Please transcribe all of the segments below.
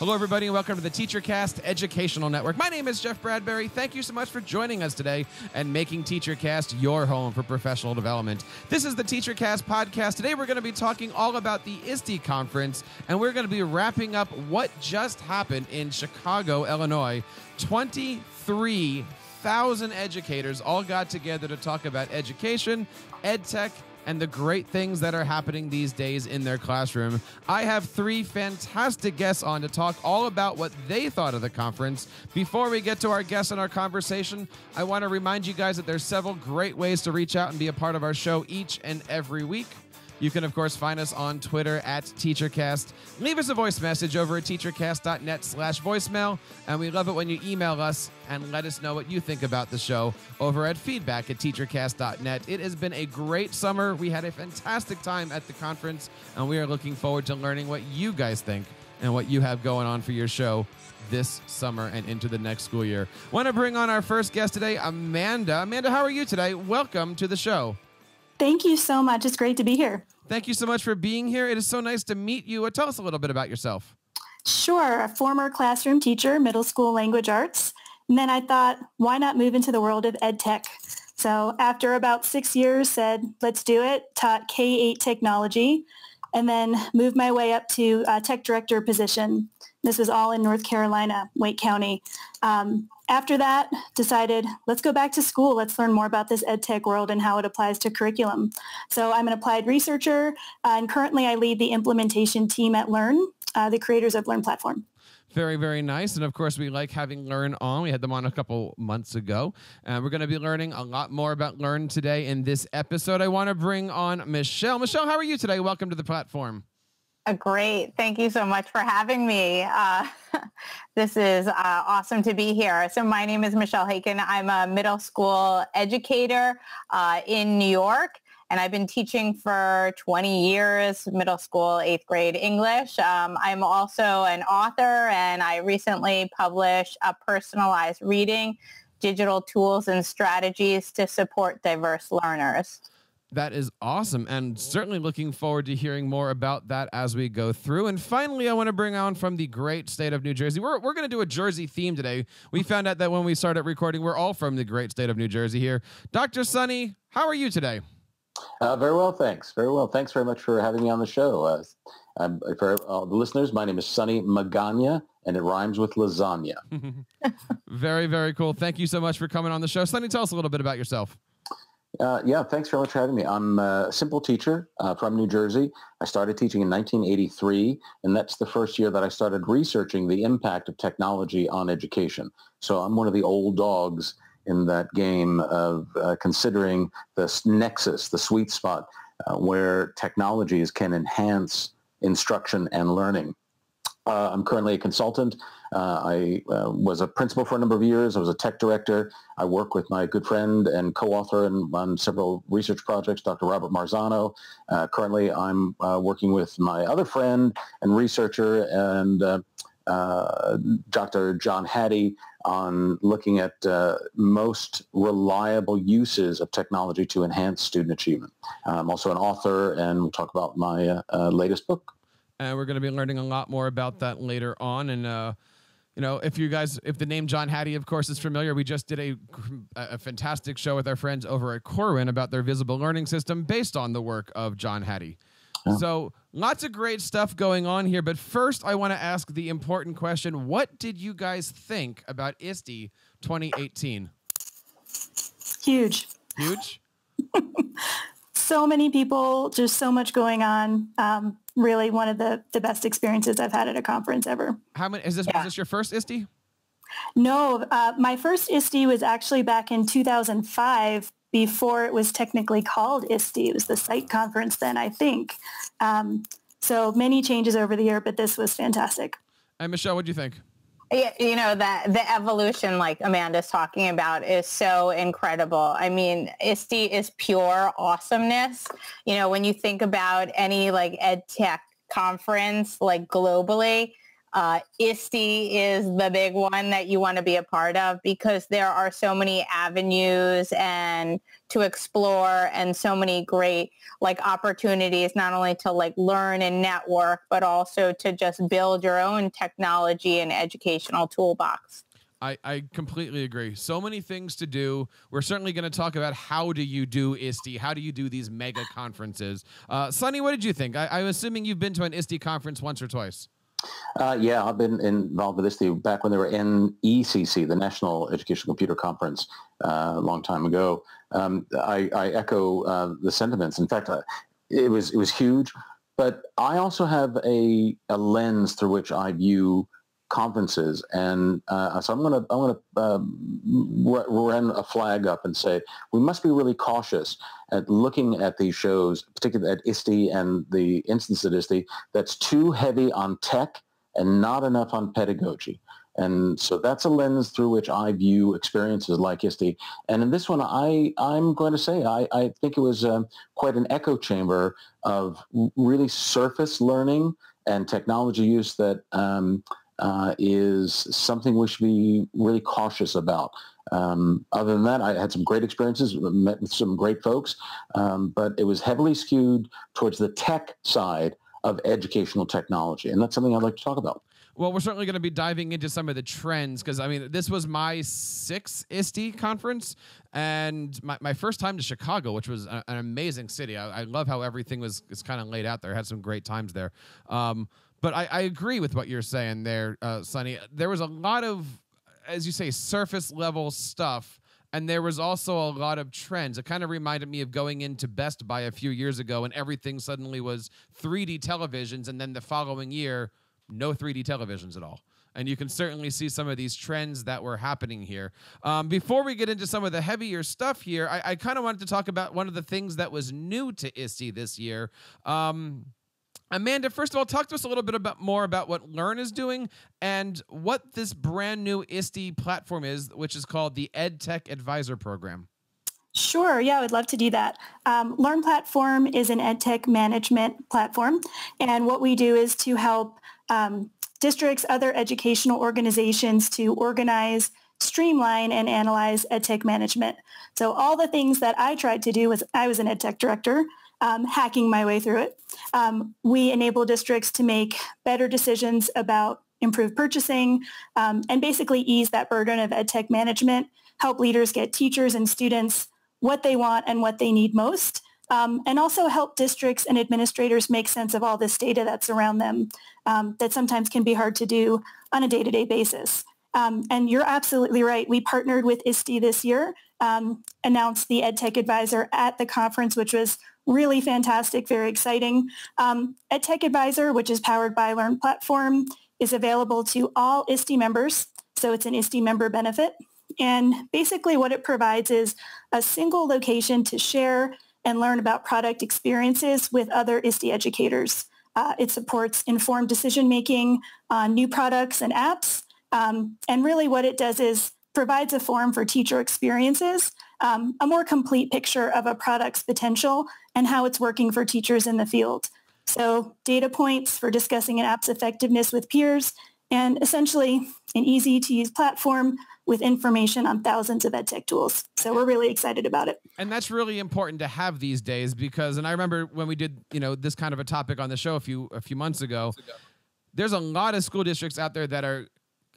Hello, everybody, and welcome to the TeacherCast Educational Network. My name is Jeff Bradbury. Thank you so much for joining us today and making TeacherCast your home for professional development. This is the TeacherCast podcast. Today, we're going to be talking all about the ISTE conference, and we're going to be wrapping up what just happened in Chicago, Illinois. 23,000 educators all got together to talk about education, ed tech, and the great things that are happening these days in their classroom. I have three fantastic guests on to talk all about what they thought of the conference. Before we get to our guests and our conversation, I want to remind you guys that there's several great ways to reach out and be a part of our show each and every week. You can, of course, find us on Twitter at TeacherCast. Leave us a voice message over at teachercast.net/voicemail. And we love it when you email us and let us know what you think about the show over at feedback@teachercast.net. It has been a great summer. We had a fantastic time at the conference, and we are looking forward to learning what you guys think and what you have going on for your show this summer and into the next school year. Want to bring on our first guest today, Amanda. Amanda, how are you today? Welcome to the show. Thank you so much. It's great to be here. Thank you so much for being here. It is so nice to meet you. Tell us a little bit about yourself. Sure. A former classroom teacher, middle school language arts. And then I thought, why not move into the world of ed tech? So after about 6 years, said, let's do it. Taught K-8 technology and then moved my way up to a tech director position. This was all in North Carolina, Wake County. After that, decided, let's go back to school. Let's learn more about this ed tech world and how it applies to curriculum. So I'm an applied researcher, and currently I lead the implementation team at Learn, the creators of Learn platform. Very, very nice. And of course, we like having Learn on. We had them on a couple months ago. We're going to be learning a lot more about Learn today in this episode. I want to bring on Michelle. Michelle, how are you today? Welcome to the platform. Great. Thank you so much for having me. This is awesome to be here. So my name is Michelle Haken. I'm a middle school educator in New York, and I've been teaching for 20 years, middle school, 8th grade English. I'm also an author, and I recently published a personalized reading, digital tools and strategies to support diverse learners. That is awesome, and certainly looking forward to hearing more about that as we go through. And finally, I want to bring on from the great state of New Jersey. We're going to do a Jersey theme today. We found out that when we started recording, we're all from the great state of New Jersey here. Dr. Sunny, how are you today? Very well, thanks. Very well. Thanks very much for having me on the show. For all the listeners, my name is Sunny Magana, and it rhymes with lasagna. Very, very cool. Thank you so much for coming on the show. Sunny, tell us a little bit about yourself. Yeah, thanks very much for having me. I'm a simple teacher from New Jersey. I started teaching in 1983, and that's the first year that I started researching the impact of technology on education. So I'm one of the old dogs in that game of considering the nexus, the sweet spot, where technologies can enhance instruction and learning. I'm currently a consultant. I was a principal for a number of years. I was a tech director. I work with my good friend and co-author on several research projects, Dr. Robert Marzano. Currently, I'm working with my other friend and researcher and Dr. John Hattie on looking at most reliable uses of technology to enhance student achievement. I'm also an author, and we'll talk about my latest book. And we're going to be learning a lot more about that later on. And, if the name John Hattie, of course, is familiar, we just did a fantastic show with our friends over at Corwin about their visible learning system based on the work of John Hattie. Oh. So lots of great stuff going on here. But first, I want to ask the important question. What did you guys think about ISTE 2018? Huge. Huge? So many people, just so much going on. Really one of the best experiences I've had at a conference ever. How many was this your first ISTE? No, my first ISTE was actually back in 2005 before it was technically called ISTE. It was the site conference then, I think. So many changes over the year, but this was fantastic. And Michelle, what do you think? Yeah, the evolution like Amanda's talking about is so incredible. I mean, ISTE is pure awesomeness. When you think about any like ed tech conference like globally, ISTE is the big one that you want to be a part of because there are so many avenues and to explore and so many great opportunities, not only to learn and network, but also to just build your own technology and educational toolbox. I completely agree. So many things to do. We're certainly going to talk about how do you do ISTE? How do you do these mega conferences? Sunny, what did you think? I'm assuming you've been to an ISTE conference once or twice. Yeah, I've been involved with ISTE back when they were NECC, the National Education Computer Conference, a long time ago. I echo the sentiments. In fact, it was huge. But I also have a lens through which I view conferences, and so I'm going to run a flag up and say we must be really cautious at looking at these shows, particularly at ISTE and the instance at ISTE, that's too heavy on tech and not enough on pedagogy. And so that's a lens through which I view experiences like ISTE. And in this one, I'm going to say I think it was quite an echo chamber of really surface learning and technology use that is something we should be really cautious about. Other than that, I had some great experiences, met with some great folks, but it was heavily skewed towards the tech side of educational technology, and that's something I'd like to talk about. Well, we're certainly going to be diving into some of the trends because, I mean, this was my 6th ISTE conference and my first time to Chicago, which was an amazing city. I love how everything is kind of laid out there. I had some great times there. But I agree with what you're saying there, Sunny. There was a lot of, as you say, surface level stuff, and there was also a lot of trends. It kind of reminded me of going into Best Buy a few years ago, and everything suddenly was 3D televisions, and then the following year, no 3D televisions at all. And you can certainly see some of these trends that were happening here. Before we get into some of the heavier stuff here, I kind of wanted to talk about one of the things that was new to ISTE this year. Amanda, first of all, talk to us a little bit more about what Learn is doing and what this brand new ISTE platform is, which is called the EdTech Advisor Program. Sure. Yeah, I would love to do that. Learn Platform is an EdTech management platform. And what we do is to help districts, other educational organizations to organize, streamline, and analyze EdTech management. So all the things that I tried to do was, I was an EdTech director, hacking my way through it. We enable districts to make better decisions about improved purchasing, and basically ease that burden of EdTech management, help leaders get teachers and students what they want and what they need most, and also help districts and administrators make sense of all this data that's around them that sometimes can be hard to do on a day-to-day basis. And you're absolutely right. We partnered with ISTE this year, announced the EdTech Advisor at the conference, which was really fantastic, very exciting. EdTech Advisor, which is powered by Learn Platform, is available to all ISTE members. So it's an ISTE member benefit. And basically what it provides is a single location to share and learn about product experiences with other ISTE educators. It supports informed decision-making on new products and apps. And really what it does is provides a forum for teacher experiences, a more complete picture of a product's potential and how it's working for teachers in the field. So data points for discussing an app's effectiveness with peers, and essentially an easy-to-use platform with information on thousands of EdTech tools. So we're really excited about it. And that's really important to have these days because, and I remember when we did, this kind of a topic on the show a few months ago, there's a lot of school districts out there that are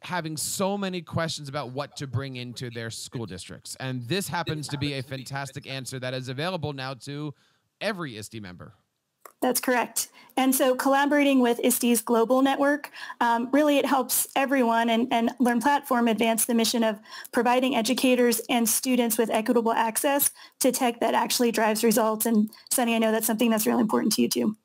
having so many questions about what to bring into their school districts. And this happens to be a fantastic answer that is available now to every ISTE member. That's correct. And so collaborating with ISTE's global network, really it helps everyone and Learn Platform advance the mission of providing educators and students with equitable access to tech that actually drives results. And Sunny, I know that's something that's really important to you too.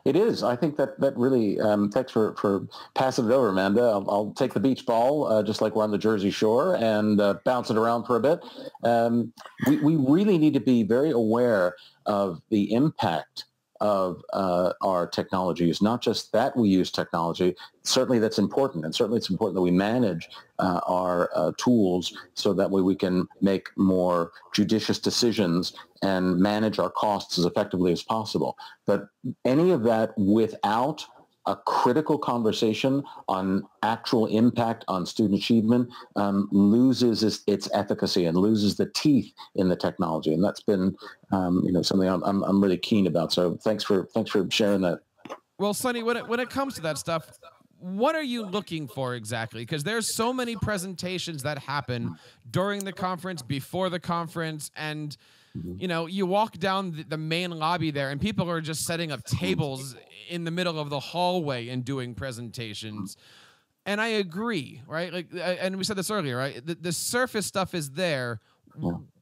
It is. I think that really, thanks for passing it over, Amanda. I'll take the beach ball, just like we're on the Jersey Shore, and bounce it around for a bit. We really need to be very aware of the impact of our technologies, not just that we use technology. Certainly that's important, and certainly it's important that we manage our tools so that way we can make more judicious decisions and manage our costs as effectively as possible. But any of that without a critical conversation on actual impact on student achievement loses its efficacy and loses the teeth in the technology. And that's been, something I'm really keen about. So thanks for sharing that. Well, Sonny, when it comes to that stuff, what are you looking for exactly? Because there's so many presentations that happen during the conference, before the conference, and you walk down the main lobby there and people are just setting up tables in the middle of the hallway and doing presentations. And I agree, right? Like, and we said this earlier, right? The surface stuff is there.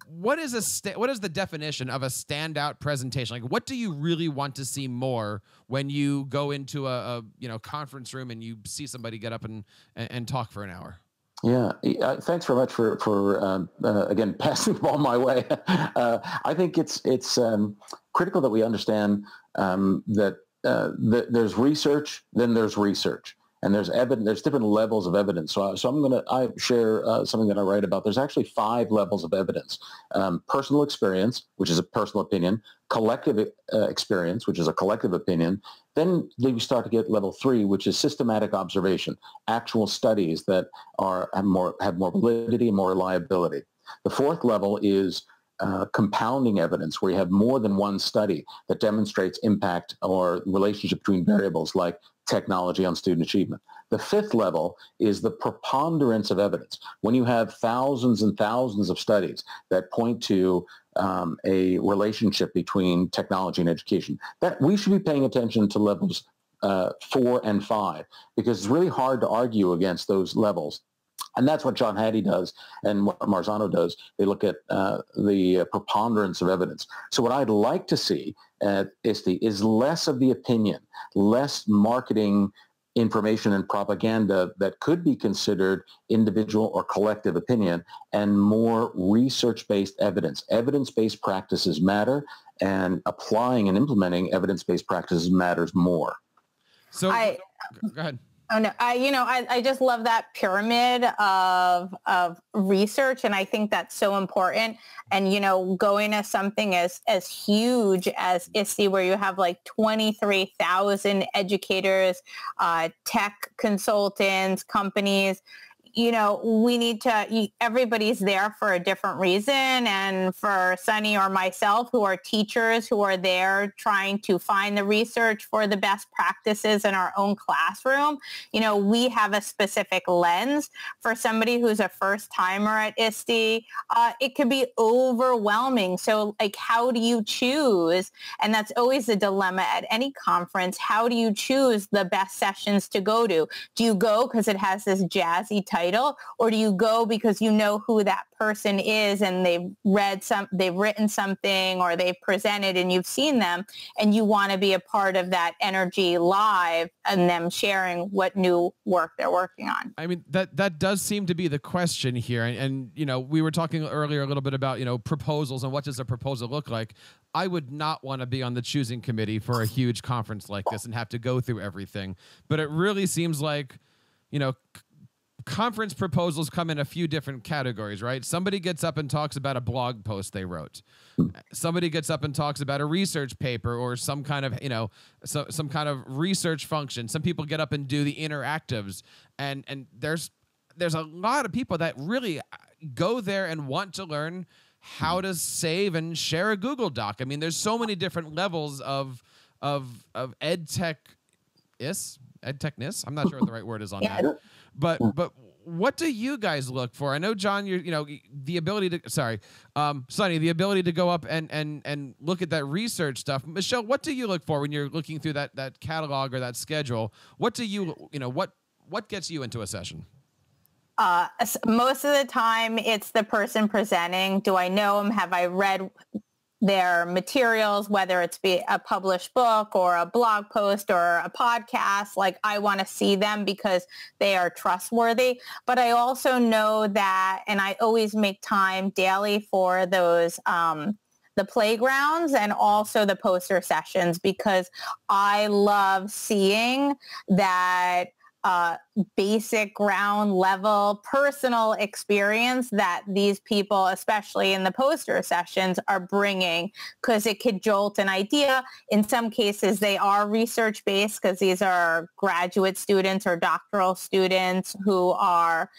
What is the definition of a standout presentation? Like, what do you really want to see more when you go into a conference room and you see somebody get up and talk for an hour? Yeah, thanks very much for again passing the ball my way. I think it's critical that we understand that there's research, then there's research, and there's evidence. There's different levels of evidence. So I share something that I write about. There's actually 5 levels of evidence: personal experience, which is a personal opinion; collective experience, which is a collective opinion. Then we start to get level 3, which is systematic observation, actual studies that have more validity and more reliability. The 4th level is compounding evidence, where you have more than one study that demonstrates impact or relationship between variables like technology on student achievement. The 5th level is the preponderance of evidence. When you have thousands and thousands of studies that point to a relationship between technology and education, that we should be paying attention to levels 4 and 5, because it's really hard to argue against those levels. And that's what John Hattie does and what Marzano does. They look at the preponderance of evidence. So what I'd like to see at ISTE is less of the opinion, less marketing information and propaganda that could be considered individual or collective opinion, and more research-based evidence. Evidence-based practices matter, and applying and implementing evidence-based practices matters more. So go ahead. Oh, no, I just love that pyramid of research, and I think that's so important. And, going to something as huge as ISTE, where you have like 23,000 educators, tech consultants, companies, we need to, everybody's there for a different reason. And for Sonny or myself, who are teachers, who are there trying to find the research for the best practices in our own classroom, we have a specific lens. For somebody who's a first timer at ISTE, it could be overwhelming. So like, how do you choose? And that's always a dilemma at any conference. How do you choose the best sessions to go to? Do you go because it has this jazzy title, or do you go because you know who that person is and they've written something, or they've presented and you've seen them, and you want to be a part of that energy live and them sharing what new work they're working on? I mean, that does seem to be the question here. And we were talking earlier a little bit about, proposals and what does a proposal look like. I would not want to be on the choosing committee for a huge conference like this and have to go through everything. But it really seems like, conference proposals come in a few different categories, right? Somebody gets up and talks about a blog post they wrote. Somebody gets up and talks about a research paper or some kind of, some kind of research function. Some people get up and do the interactives, and there's a lot of people that really go there and want to learn how to save and share a Google Doc. I mean, there's so many different levels of edtech-ness. I'm not sure what the right word is on that. But what do you guys look for? I know, John, the ability to, Sonny, the ability to go up and look at that research stuff. Michelle, what do you look for when you're looking through that catalog or that schedule? What do you, what gets you into a session? Most of the time it's the person presenting. Do I know them? Have I read their materials, whether it's be a published book or a blog post or a podcast? Like, I want to see them because they are trustworthy. But I also know that, and I always make time daily for those, the playgrounds and also the poster sessions, because I love seeing that basic ground level personal experience that these people, especially in the poster sessions, are bringing, because it could jolt an idea. In some cases, they are research based because these are graduate students or doctoral students who are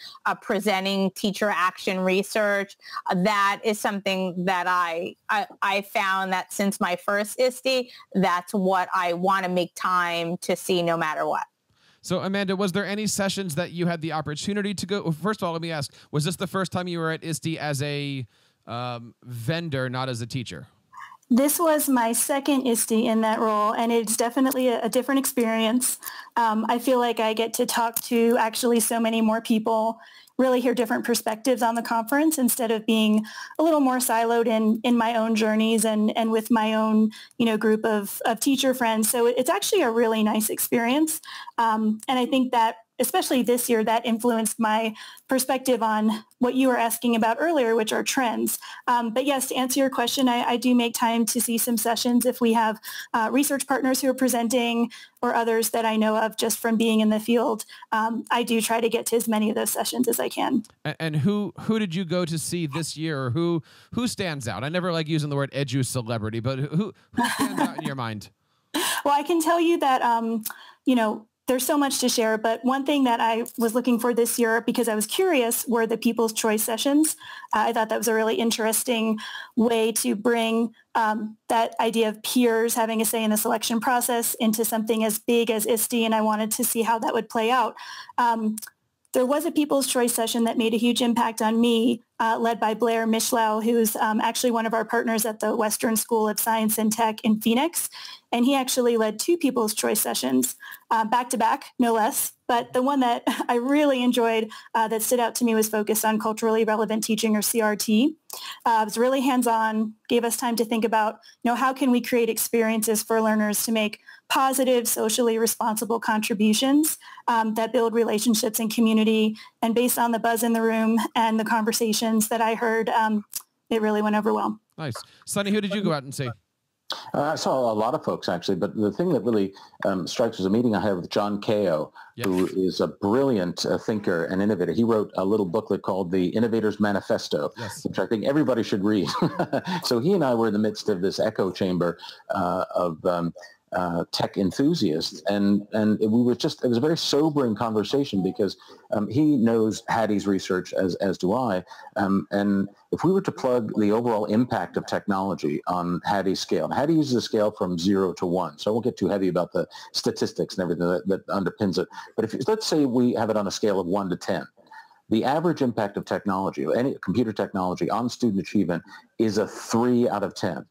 presenting teacher action research. That is something that I found that since my first ISTE, that's what I want to make time to see no matter what. So, Amanda, was there any sessions that you had the opportunity to go? Well, first of all, let me ask, was this the first time you were at ISTE as a vendor, not as a teacher? This was my second ISTE in that role, and it's definitely a different experience. I feel like I get to talk to actually so many more people, really hear different perspectives on the conference instead of being a little more siloed in my own journeys and with my own, group of teacher friends. So it's actually a really nice experience. And I think that especially this year, that influenced my perspective on what you were asking about earlier, which are trends. But yes, to answer your question, I do make time to see some sessions if we have research partners who are presenting or others that I know of just from being in the field. I do try to get to as many of those sessions as I can. And who did you go to see this year, or who stands out? I never like using the word edu celebrity, but who stands out in your mind? Well, I can tell you that, there's so much to share, but one thing that I was looking for this year, because I was curious, were the People's Choice sessions. I thought that was a really interesting way to bring that idea of peers having a say in the selection process into something as big as ISTE, and I wanted to see how that would play out. There was a People's Choice session that made a huge impact on me, led by Blair Mishlow, who's actually one of our partners at the Western School of Science and Tech in Phoenix. And he actually led 2 People's Choice sessions, back to back, no less. But the one that I really enjoyed that stood out to me was focused on culturally relevant teaching, or CRT. It was really hands-on, gave us time to think about, how can we create experiences for learners to make positive, socially responsible contributions that build relationships and community. And based on the buzz in the room and the conversations that I heard, it really went over well. Nice. Sonny, who did you go out and see? I saw a lot of folks, actually, but the thing that really strikes was a meeting I had with John Kao, who is a brilliant thinker and innovator. He wrote a little booklet called The Innovator's Manifesto, which I think everybody should read. So he and I were in the midst of this echo chamber of tech enthusiasts, and it was a very sobering conversation, because he knows Hattie's research as do I, and if we were to plug the overall impact of technology on Hattie's scale, Hattie uses a scale from 0 to 1, so I won't get too heavy about the statistics and everything that underpins it, but let's say we have it on a scale of 1 to 10. The average impact of technology, any computer technology, on student achievement is a 3 out of 10.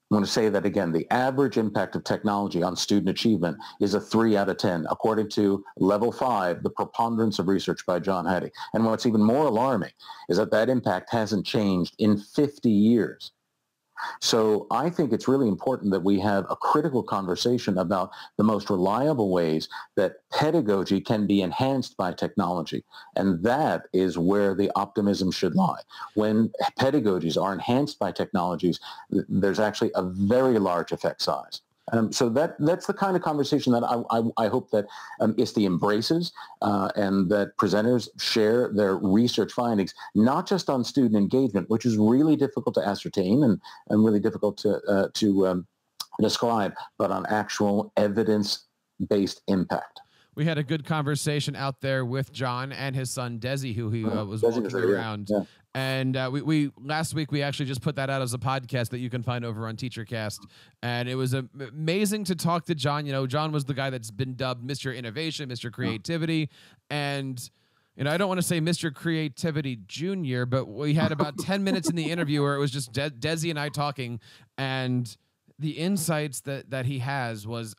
I'm going to say that again. The average impact of technology on student achievement is a 3 out of 10, according to Level 5, the preponderance of research by John Hattie. And what's even more alarming is that impact hasn't changed in 50 years. So I think it's really important that we have a critical conversation about the most reliable ways that pedagogy can be enhanced by technology. And that is where the optimism should lie. When pedagogies are enhanced by technologies, there's actually a very large effect size. So that's the kind of conversation that I hope that ISTE embraces, and that presenters share their research findings, not just on student engagement, which is really difficult to ascertain and really difficult to describe, but on actual evidence-based impact. We had a good conversation out there with John and his son Desi, who he was walking around. Yeah. And we last week we actually just put that out as a podcast that you can find over on TeacherCast, and it was amazing to talk to John. John was the guy that's been dubbed Mr. Innovation, Mr. Creativity, and I don't want to say Mr. Creativity Junior, but we had about 10 minutes in the interview where it was just Desi and I talking, and the insights that he has was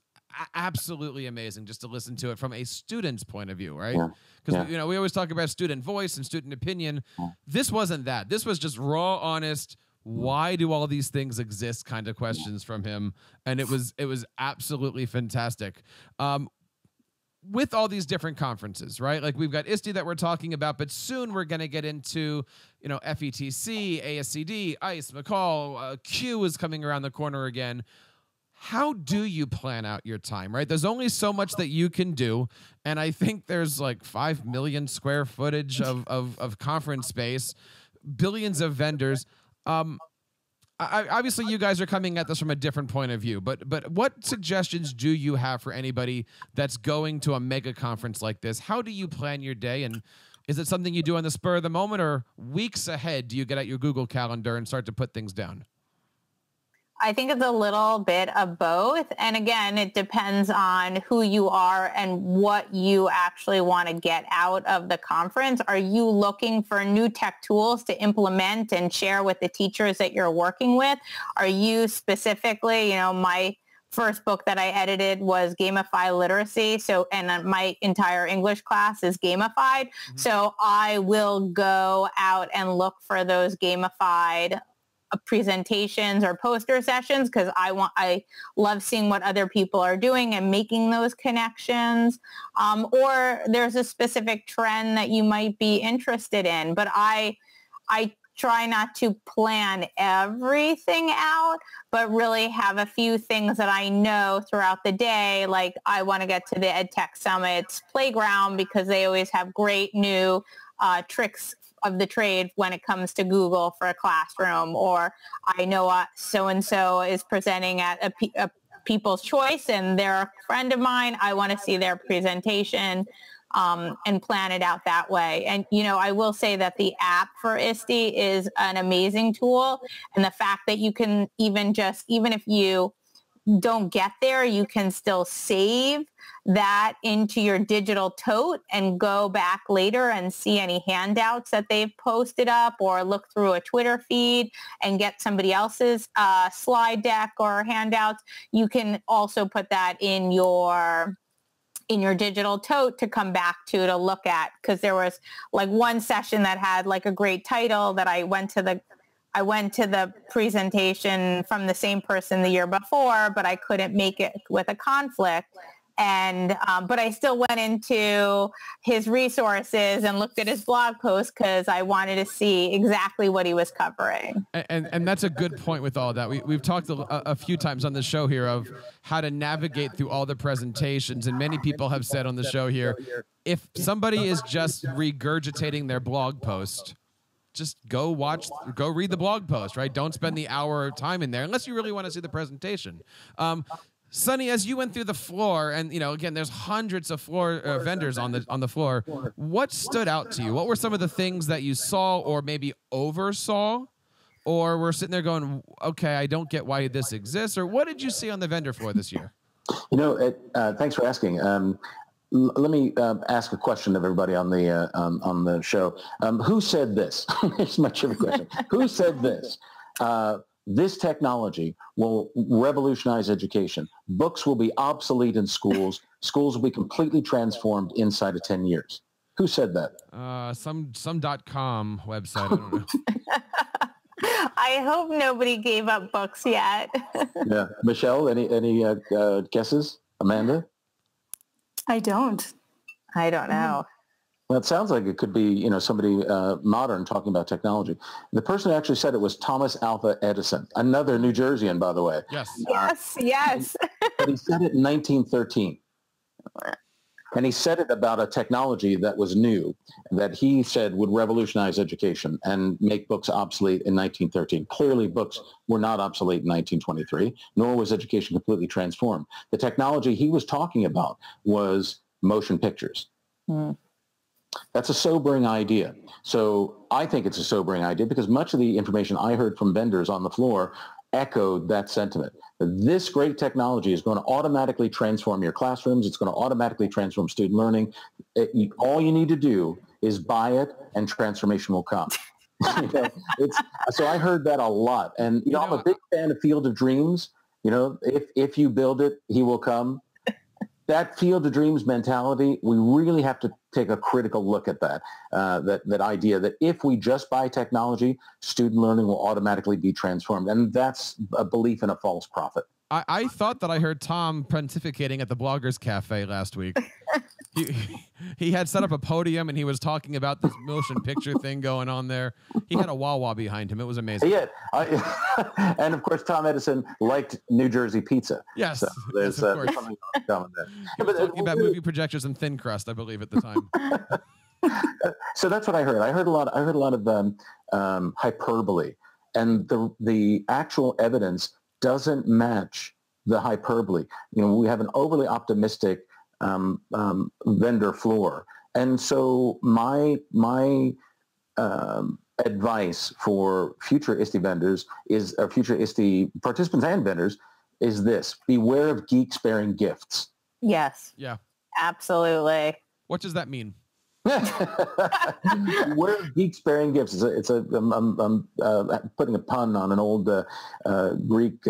absolutely amazing just to listen to it from a student's point of view, right? Because we always talk about student voice and student opinion. This wasn't that. This was just raw, honest, why do all these things exist kind of questions from him, and it was absolutely fantastic. With all these different conferences, right? Like, we've got ISTE that we're talking about, but soon we're going to get into, FETC, ASCD, ICE, McCall, Q is coming around the corner again. how do you plan out your time, right? There's only so much that you can do. And I think there's like 5 million square footage of conference space, billions of vendors. Obviously, you guys are coming at this from a different point of view, but what suggestions do you have for anybody that's going to a mega conference like this? How do you plan your day? And is it something you do on the spur of the moment, or weeks ahead do you get out your Google Calendar and start to put things down? I think it's a little bit of both. And again, it depends on who you are and what you actually want to get out of the conference. Are you looking for new tech tools to implement and share with the teachers that you're working with? Are you specifically, my first book that I edited was Gamify Literacy. And my entire English class is gamified. Mm-hmm. So I will go out and look for those gamified presentations or poster sessions because I love seeing what other people are doing and making those connections. Or there's a specific trend that you might be interested in, but I try not to plan everything out, but really have a few things that I know throughout the day. Like I want to get to the EdTech Summit's playground because they always have great new tricks of the trade when it comes to Google for a classroom, or I know so-and-so is presenting at a People's Choice and they're a friend of mine. I want to see their presentation and plan it out that way. And, I will say that the app for ISTE is an amazing tool. And the fact that you can even if you don't get there, you can still save that into your digital tote and go back later and see any handouts that they've posted up, or look through a Twitter feed and get somebody else's slide deck or handouts. You can also put that in your digital tote to come back to look at, because there was like one session that had like a great title that I went to the presentation from the same person the year before, but I couldn't make it with a conflict. And but I still went into his resources and looked at his blog post because I wanted to see exactly what he was covering. And that's a good point with all that. We've talked a few times on the show here of how to navigate through all the presentations. And many people have said on the show here, if somebody is just regurgitating their blog post, just go read the blog post, right? Don't spend the hour of time in there unless you really want to see the presentation. Sonny, as you went through the floor, and again, there's hundreds of floor vendors on the floor. What stood out to you? What were some of the things that you saw, or maybe oversaw, or were sitting there going, "Okay, I don't get why this exists"? Or what did you see on the vendor floor this year? Thanks for asking. Let me ask a question of everybody on the show. Who said this? It's my trivia question. Who said this? This technology will revolutionize education. Books will be obsolete in schools. Schools will be completely transformed inside of 10 years. Who said that? Some .com website. I don't know. I hope nobody gave up books yet. Yeah, Michelle, any guesses? Amanda? I don't know. Well, it sounds like it could be, somebody modern talking about technology. The person who actually said it was Thomas Alva Edison, another New Jerseyan, by the way. Yes. Yes. But he said it in 1913. And he said it about a technology that was new, that he said would revolutionize education and make books obsolete in 1913. Clearly, books were not obsolete in 1923, nor was education completely transformed. The technology he was talking about was motion pictures. Mm. That's a sobering idea. So I think it's a sobering idea because much of the information I heard from vendors on the floor echoed that sentiment. This great technology is going to automatically transform your classrooms. It's going to automatically transform student learning. All you need to do is buy it and transformation will come. So I heard that a lot. And I'm a big fan of Field of Dreams. If you build it, he will come. That Field of Dreams mentality, we really have to take a critical look at that idea that if we just buy technology, student learning will automatically be transformed. And that's a belief in a false prophet. I thought that I heard Tom pontificating at the Bloggers Cafe last week. he he had set up a podium and he was talking about this motion picture thing going on there. He had a Wawa behind him. It was amazing. Yeah, and of course Tom Edison liked New Jersey pizza. Yes, so there's yes, of course. something common there. He was talking about movie projectors and thin crust, I believe, at the time. So that's what I heard. I heard a lot of hyperbole, and the actual evidence doesn't match the hyperbole. You know, we have an overly optimistic vendor floor, and so my advice for future ISTE vendors is, or future ISTE participants and vendors, is this: beware of geeks bearing gifts. Yes. Yeah. Absolutely. What does that mean? Beware of geeks bearing gifts. I'm putting a pun on an old Greek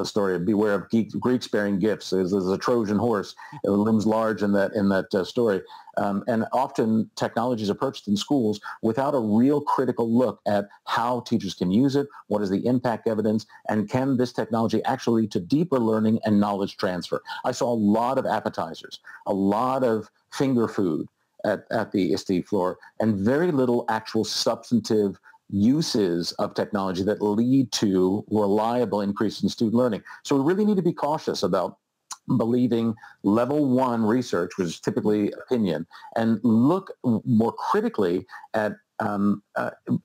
story. Beware of Greeks bearing gifts. There's a Trojan horse. It looms large in that story. And often technology is approached in schools without a real critical look at how teachers can use it, what is the impact evidence, and can this technology actually lead to deeper learning and knowledge transfer. I saw a lot of appetizers, a lot of finger food at the ISTE floor, and very little actual substantive uses of technology that lead to reliable increase in student learning. So we really need to be cautious about believing level 1 research, which is typically opinion, and look more critically at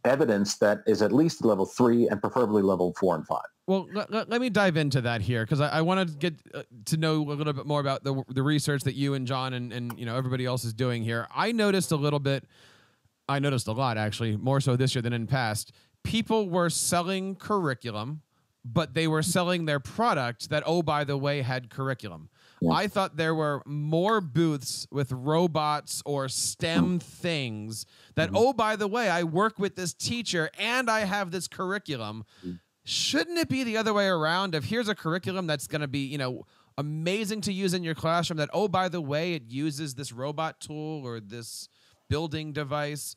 evidence that is at least level 3 and preferably level 4 and 5. Well, let me dive into that here, because I want to get to know a little bit more about the research that you and John and everybody else is doing here. I noticed a lot actually, more so this year than in past. People were selling curriculum, but they were selling their product that, oh, by the way, had curriculum. Yeah. I thought there were more booths with robots or STEM things that, oh, by the way, I work with this teacher and I have this curriculum. Shouldn't it be the other way around? If here's a curriculum that's going to be, amazing to use in your classroom, that, oh, by the way, it uses this robot tool or this building device.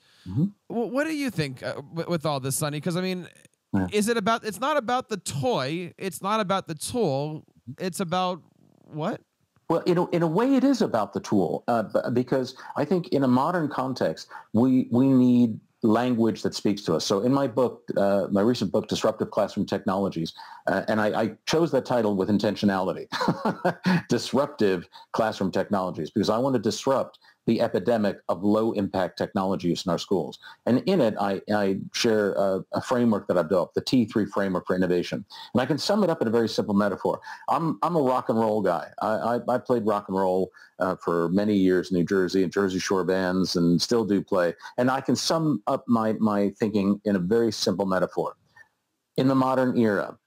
What do you think with all this, Sonny? Because, I mean, it's not about the toy. It's not about the tool. It's about what? Well, in a way, it is about the tool, because I think in a modern context, we need language that speaks to us. So in my book, my recent book, Disruptive Classroom Technologies, and I chose that title with intentionality, Disruptive Classroom Technologies, because I want to disrupt the epidemic of low-impact technology use in our schools. And in it, I share a framework that I've developed, the T3 framework for innovation. And I can sum it up in a very simple metaphor. I'm a rock and roll guy. I played rock and roll for many years in New Jersey and Jersey Shore bands, and still do play. And I can sum up my thinking in a very simple metaphor. In the modern era,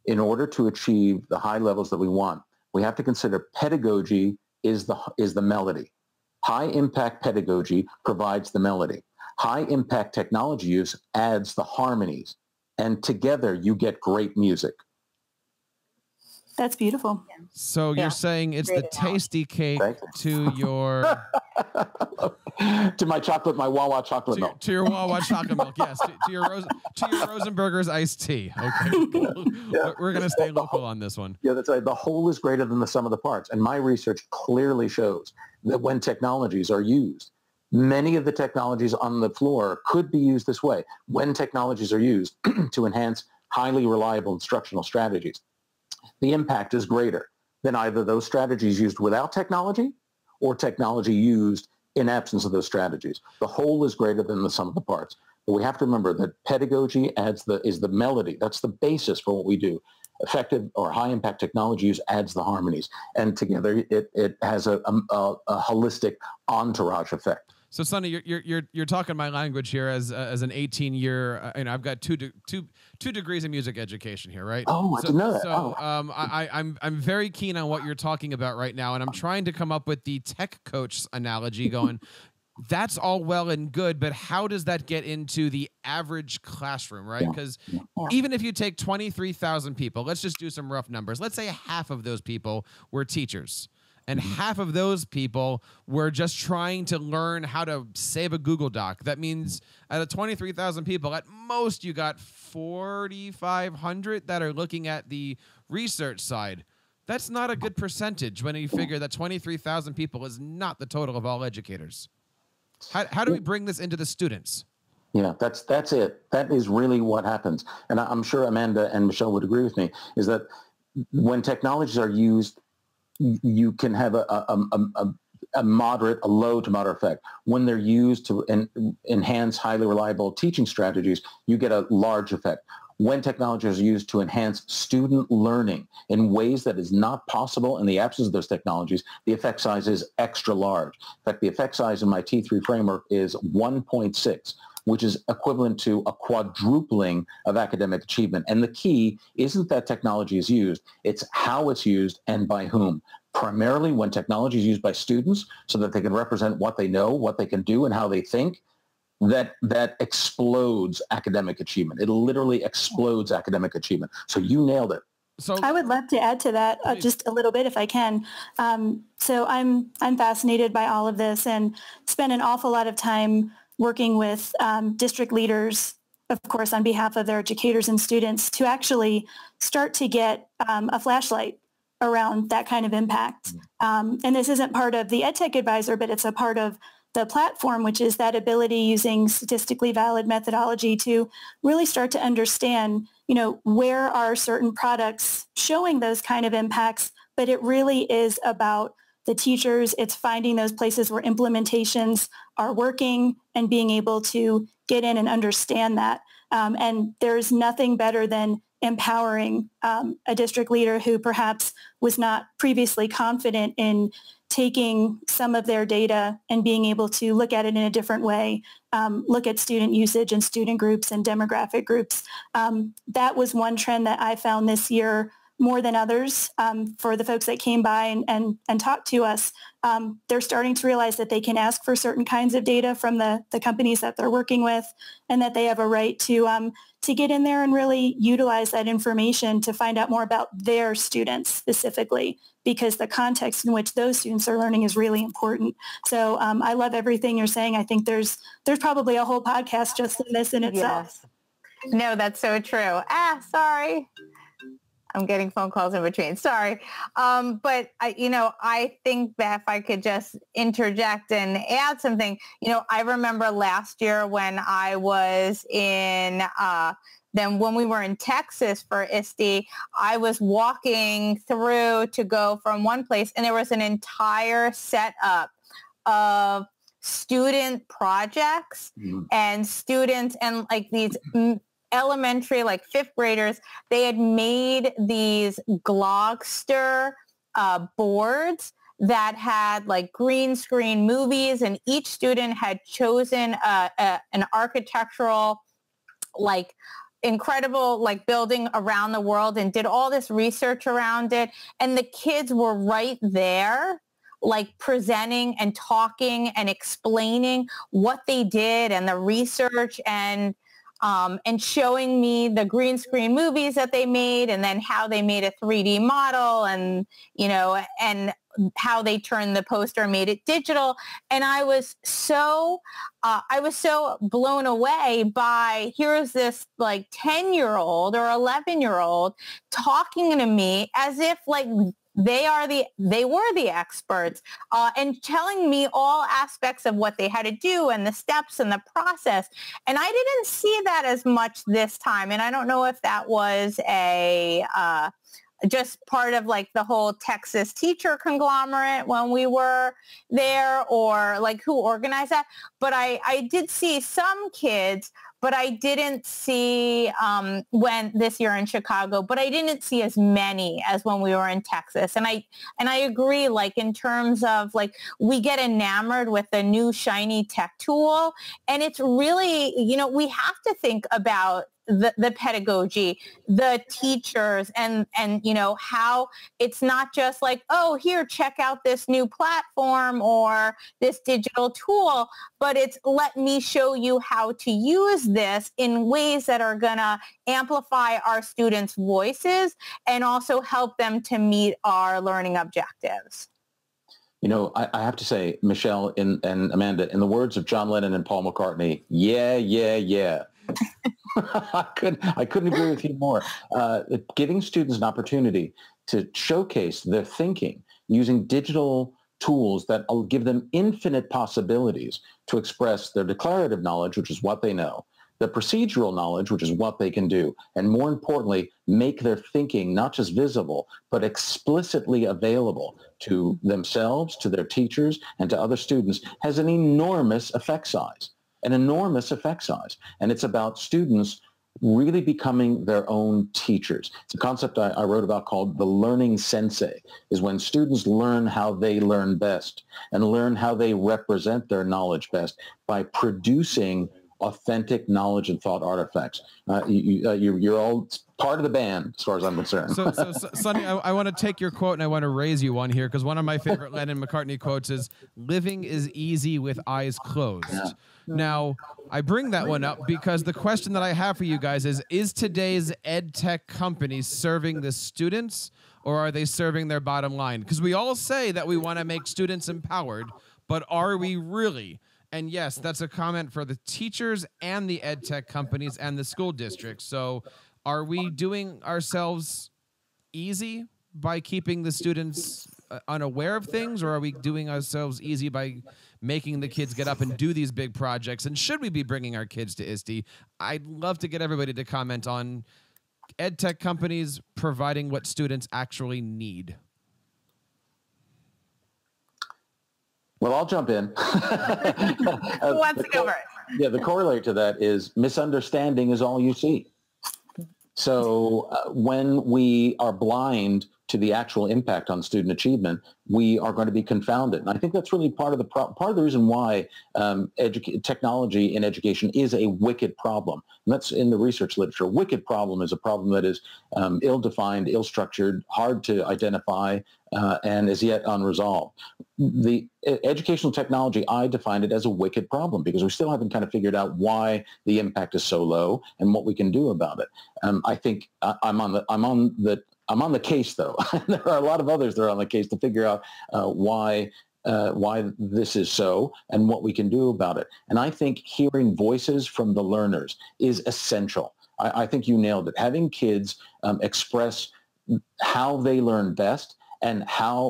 in order to achieve the high levels that we want, we have to consider pedagogy is the melody. High-impact pedagogy provides the melody. High-impact technology use adds the harmonies. And together, you get great music. That's beautiful. So you're saying it's the tasty cake to your... to my Wawa chocolate milk. To your Wawa chocolate milk, yes. To your Rosenberger's iced tea. Okay, cool. We're going to stay local on this one. Yeah, that's right. The whole is greater than the sum of the parts. And my research clearly shows that when technologies are used, many of the technologies on the floor could be used this way. When technologies are used to enhance highly reliable instructional strategies, the impact is greater than either those strategies used without technology or technology used in absence of those strategies. The whole is greater than the sum of the parts. But we have to remember that pedagogy is the melody. That's the basis for what we do. Effective or high-impact technology use adds the harmonies, and together it has a holistic entourage effect. So, Sonny, you're talking my language here as an 18-year. I've got two degrees in music education here, right? Oh, I didn't know that. So, I'm very keen on what you're talking about right now, and I'm trying to come up with the tech coach analogy. Going, that's all well and good, but how does that get into the average classroom, right? Because even if you take 23,000 people, let's just do some rough numbers. Let's say half of those people were teachers. And half of those people were just trying to learn how to save a Google Doc. That means out of 23,000 people, at most you got 4,500 that are looking at the research side. That's not a good percentage when you figure that 23,000 people is not the total of all educators. How do we bring this into the students? Yeah, that's it. That is really what happens. And I'm sure Amanda and Michelle would agree with me, is that when technologies are used, you can have a moderate, a low to moderate effect. When they're used to enhance highly reliable teaching strategies, you get a large effect. When technology is used to enhance student learning in ways that is not possible in the absence of those technologies, the effect size is extra large. In fact, the effect size in my T3 framework is 1.6, which is equivalent to a quadrupling of academic achievement. And the key isn't that technology is used, it's how it's used and by whom. Primarily when technology is used by students so that they can represent what they know, what they can do, and how they think, that explodes academic achievement. It literally explodes academic achievement. So you nailed it. So I would love to add to that just a little bit if I can. So I'm fascinated by all of this and spend an awful lot of time working with district leaders, of course, on behalf of their educators and students to actually start to get a flashlight around that kind of impact. And this isn't part of the EdTech Advisor, but it's a part of the platform, which is that ability using statistically valid methodology to really start to understand, where are certain products showing those kind of impacts, but it really is about the teachers. It's finding those places where implementations are working and being able to get in and understand that. And there's nothing better than empowering a district leader who perhaps was not previously confident in taking some of their data and being able to look at it in a different way, look at student usage and student groups and demographic groups. That was one trend that I found this year more than others for the folks that came by and talked to us. They're starting to realize that they can ask for certain kinds of data from the companies that they're working with, and that they have a right to get in there and really utilize that information to find out more about their students specifically, because the context in which those students are learning is really important. So I love everything you're saying. I think there's probably a whole podcast just in this in itself. Yes. No, that's so true. Sorry. I'm getting phone calls in between. Sorry. But I think that if I could just interject and add something, I remember last year when I was then when we were in Texas for ISTE, I was walking through to go from one place, and there was an entire setup of student projects and students and like these elementary, like fifth graders. They had made these Glogster boards that had like green screen movies, and each student had chosen an architectural, like incredible, like building around the world, and did all this research around it. And the kids were right there, like presenting and talking and explaining what they did and the research, and showing me the green screen movies that they made, and then how they made a 3D model, and, and how they turned the poster and made it digital. And I was so blown away by, here's this like 10-year-old or 11-year-old talking to me as if like they were the experts, and telling me all aspects of what they had to do and the steps and the process. And I didn't see that as much this time. And I don't know if that was just part of like the whole Texas teacher conglomerate when we were there, or like who organized that. But I did see some kids, but I didn't see when this year in Chicago, but I didn't see as many as when we were in Texas. And I agree, like in terms of like, we get enamored with the new shiny tech tool, and it's really, we have to think about the pedagogy, the teachers, and how it's not just like, oh, here, check out this new platform or this digital tool, but it's let me show you how to use this in ways that are going to amplify our students' voices and also help them to meet our learning objectives. I have to say, Michelle and Amanda, in the words of John Lennon and Paul McCartney, yeah, yeah, yeah. I couldn't agree with you more. Giving students an opportunity to showcase their thinking using digital tools that will give them infinite possibilities to express their declarative knowledge, which is what they know, the procedural knowledge, which is what they can do, and more importantly, make their thinking not just visible, but explicitly available to themselves, to their teachers, and to other students, has an enormous effect size, And it's about students really becoming their own teachers. It's a concept I wrote about called the learning sensei, is when students learn how they learn best and learn how they represent their knowledge best by producing authentic knowledge and thought artifacts. You're all part of the band, as far as I'm concerned. So Sonny, I want to take your quote and I want to raise you one here, because one of my favorite Lennon McCartney quotes is, "Living is easy with eyes closed." Yeah. Now, I bring that one up because the question that I have for you guys is today's ed tech companies serving the students, or are they serving their bottom line? Because we all say that we want to make students empowered, but are we really? And yes, that's a comment for the teachers and the ed tech companies and the school districts. So are we doing ourselves easy by keeping the students unaware of things, or are we doing ourselves easy by making the kids get up and do these big projects? And should we be bringing our kids to ISTE? I'd love to get everybody to comment on ed tech companies providing what students actually need. Well, I'll jump in. Who wants to go first? Yeah, the corollary to that is misunderstanding is all you see. So when we are blind to the actual impact on student achievement, we are going to be confounded. And I think that's really part of the reason why technology in education is a wicked problem. And that's in the research literature. Wicked problem is a problem that is ill-defined, ill-structured, hard to identify, and is yet unresolved. The educational technology, I define it as a wicked problem because we still haven't kind of figured out why the impact is so low and what we can do about it. I think I'm on the case, though. There are a lot of others that are on the case to figure out why this is so and what we can do about it. And I think hearing voices from the learners is essential. I think you nailed it. Having kids express how they learn best and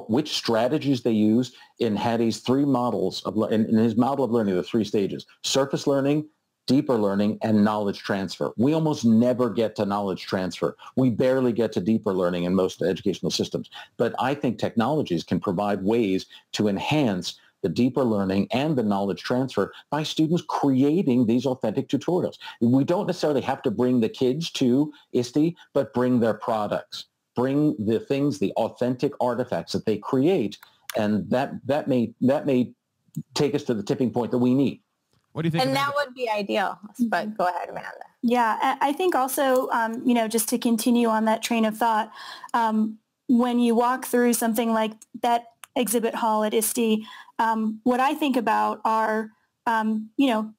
which strategies they use in Hattie's three models in his model of learning, the three stages: surface learning, deeper learning, and knowledge transfer. We almost never get to knowledge transfer. We barely get to deeper learning in most educational systems. But I think technologies can provide ways to enhance the deeper learning and the knowledge transfer by students creating these authentic tutorials. We don't necessarily have to bring the kids to ISTE, but bring their products. Bring the things, the authentic artifacts that they create, and that may take us to the tipping point that we need. What do you think? And that would be ideal. But go ahead, Amanda. Yeah, I think also, just to continue on that train of thought, when you walk through something like that exhibit hall at ISTE, what I think about are,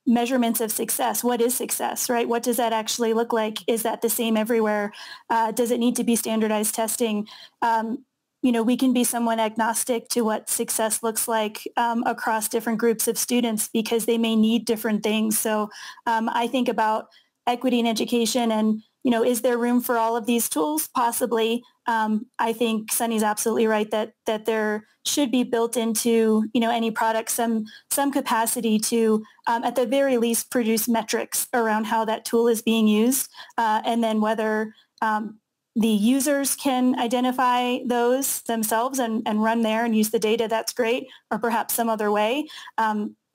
measurements of success. What is success, right? What does that actually look like? Is that the same everywhere? Does it need to be standardized testing? We can be somewhat agnostic to what success looks like across different groups of students because they may need different things. So I think about equity in education and, is there room for all of these tools? Possibly. I think Sonny's absolutely right that there should be built into, any product some capacity to, at the very least, produce metrics around how that tool is being used, and then whether the users can identify those themselves and run there and use the data, that's great, or perhaps some other way.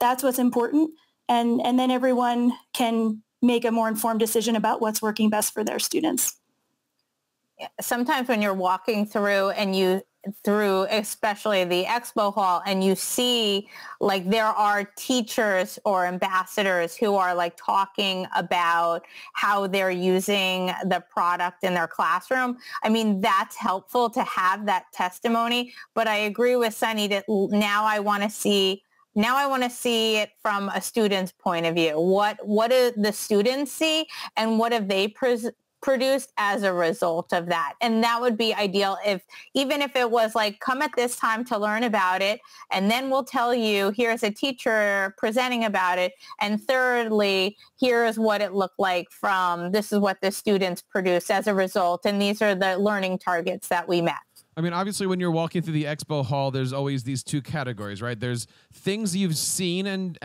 That's what's important. And then everyone can make a more informed decision about what's working best for their students. Sometimes when you're walking through especially the expo hall, and you see like there are teachers or ambassadors who are like talking about how they're using the product in their classroom. I mean, that's helpful to have that testimony, but I agree with Sonny that now I want to see it from a student's point of view. What do the students see, and what have they produced as a result of that. And that would be ideal even if it was like, come at this time to learn about it, and then we'll tell you, here's a teacher presenting about it. And thirdly, here's what it looked like this is what the students produced as a result. And these are the learning targets that we met. I mean, obviously, when you're walking through the expo hall, there's always these two categories, right? There's things you've seen and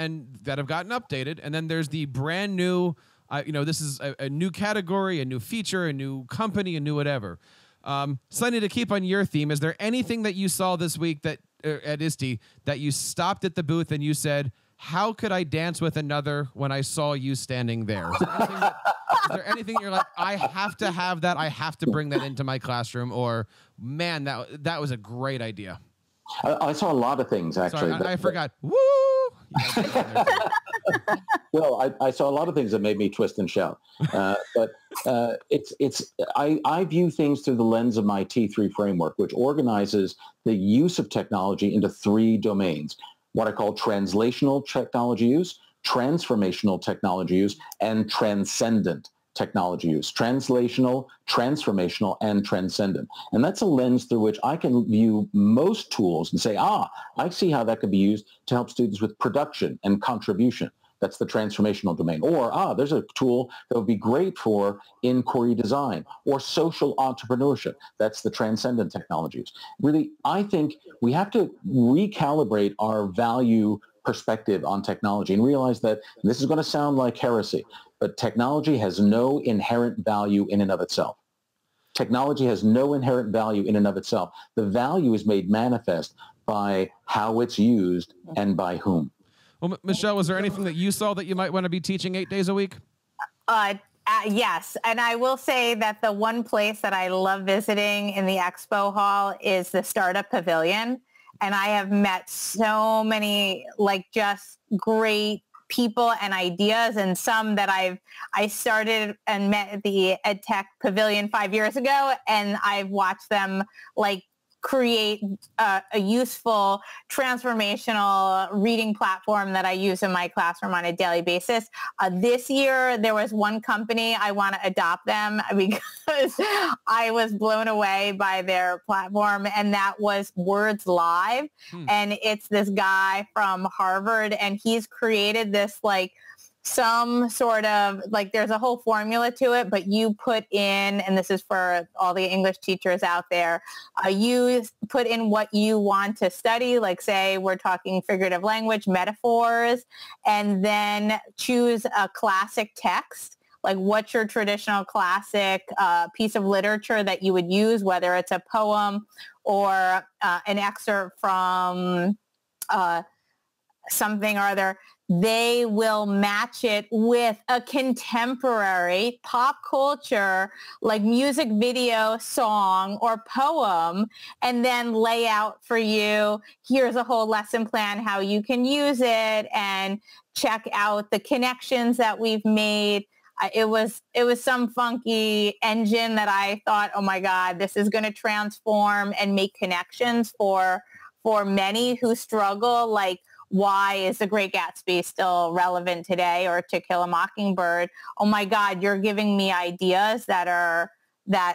that have gotten updated, and then there's the brand new, this is a new category, a new feature, a new company, a new whatever. Sunny, to keep on your theme, is there anything that you saw this week that at ISTE that you stopped at the booth and you said, how could I dance with another when I saw you standing there? Is there anything you're like, I have to have that, I have to bring that into my classroom, or man, that was a great idea? I saw a lot of things, actually. Sorry, I forgot. Woo! Well, I saw a lot of things that made me twist and shout. But I view things through the lens of my T3 framework, which organizes the use of technology into 3 domains: what I call translational technology use, transformational technology use, and transcendent technology use. Translational, transformational, and transcendent. And that's a lens through which I can view most tools and say, I see how that could be used to help students with production and contribution. That's the transformational domain. Or, there's a tool that would be great for inquiry design or social entrepreneurship. That's the transcendent technologies. Really, I think we have to recalibrate our value perspective on technology and realize that, and this is going to sound like heresy, but technology has no inherent value in and of itself. Technology has no inherent value in and of itself. The value is made manifest by how it's used and by whom. Well, Michelle, was there anything that you saw that you might want to be teaching 8 days a week? Yes. And I will say that the one place that I love visiting in the expo hall is the Startup Pavilion. And I have met so many just great people and ideas, and some that I started and met at the EdTech Pavilion 5 years ago, and I've watched them create a useful transformational reading platform that I use in my classroom on a daily basis. This year, there was one company, I want to adopt them because I was blown away by their platform, and that was Words Live. And it's this guy from Harvard, and he's created this some sort of there's a whole formula to it, but you put in, and this is for all the English teachers out there, you put in what you want to study, say we're talking figurative language, metaphors, and then choose a classic text. What's your traditional classic piece of literature that you would use, whether it's a poem or an excerpt from something or other. They will match it with a contemporary pop culture, music video, song, or poem, and then lay out for you, here's a whole lesson plan, how you can use it, and check out the connections that we've made. It was some funky engine that I thought, oh my God, this is going to transform and make connections for many who struggle, why is The Great Gatsby still relevant today, or To Kill a Mockingbird? Oh my God, you're giving me ideas that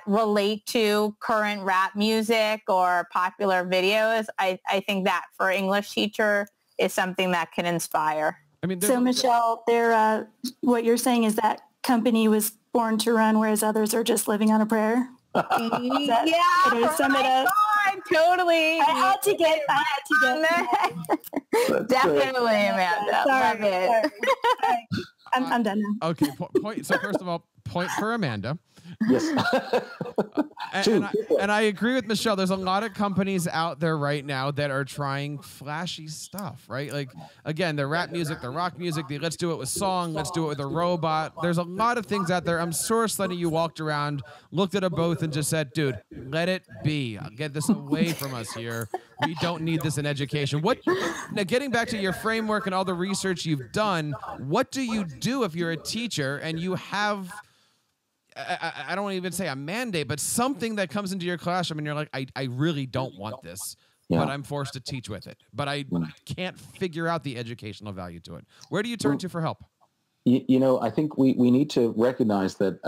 relate to current rap music or popular videos. I think that for English teacher is something that can inspire. So Michelle, what you're saying is that company was born to run, whereas others are just living on a prayer? Yeah, sum it up. Totally. I had to get definitely, Amanda. Sorry. I'm done now. Okay, point. So first of all, point for Amanda. Yes. and I agree with Michelle. There's a lot of companies out there right now that are trying flashy stuff, right? Again, the rap music, the rock music, the let's do it with song, let's do it with a robot. There's a lot of things out there. I'm sure, Sunny, you walked around, looked at a booth and just said, dude, let it be. I'll get this away from us here. We don't need this in education. Now, getting back to your framework and all the research you've done, what do you do if you're a teacher and you have... I don't even say a mandate, but something that comes into your classroom and you're like, I really don't want this, but I'm forced to teach with it. But I can't figure out the educational value to it. Where do you turn to for help? I think we need to recognize that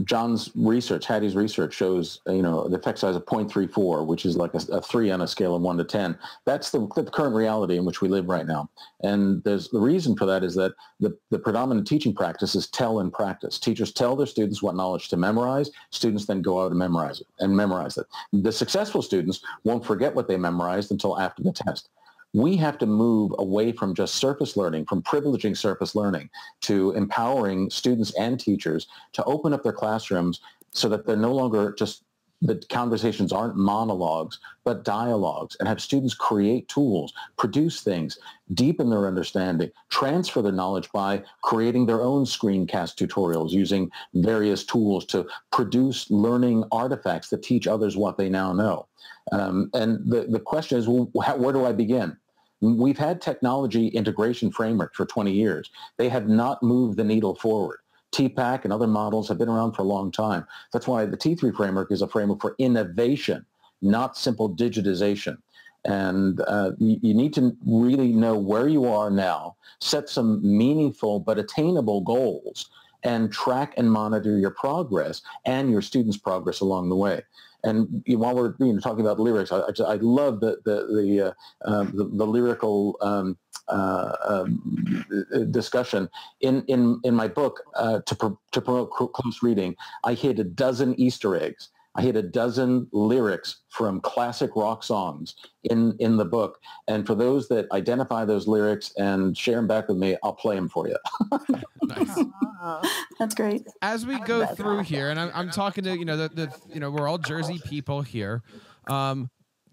John's research, Hattie's research shows, the effect size of 0.34, which is like a 3 on a scale of 1 to 10. That's the current reality in which we live right now. And the reason for that is that the predominant teaching practice is tell and practice. Teachers tell their students what knowledge to memorize. Students then go out and memorize it. The successful students won't forget what they memorized until after the test. We have to move away from just surface learning, from privileging surface learning, to empowering students and teachers to open up their classrooms so that they're no longer just, the conversations aren't monologues, but dialogues, and have students create tools, produce things, deepen their understanding, transfer their knowledge by creating their own screencast tutorials, using various tools to produce learning artifacts that teach others what they now know. And the question is, well, where do I begin? We've had technology integration framework for 20 years. They have not moved the needle forward. TPACK and other models have been around for a long time. That's why the T3 framework is a framework for innovation, not simple digitization. And you need to really know where you are now, set some meaningful but attainable goals, and track and monitor your progress and your students' progress along the way. And while we're talking about lyrics, I love the lyrical discussion in my book. To promote close reading, I hid a dozen Easter eggs. I hid a dozen lyrics from classic rock songs in the book. And for those that identify those lyrics and share them back with me, I'll play them for you. Nice. That's great. As we go through here, and I'm talking to, we're all Jersey people here.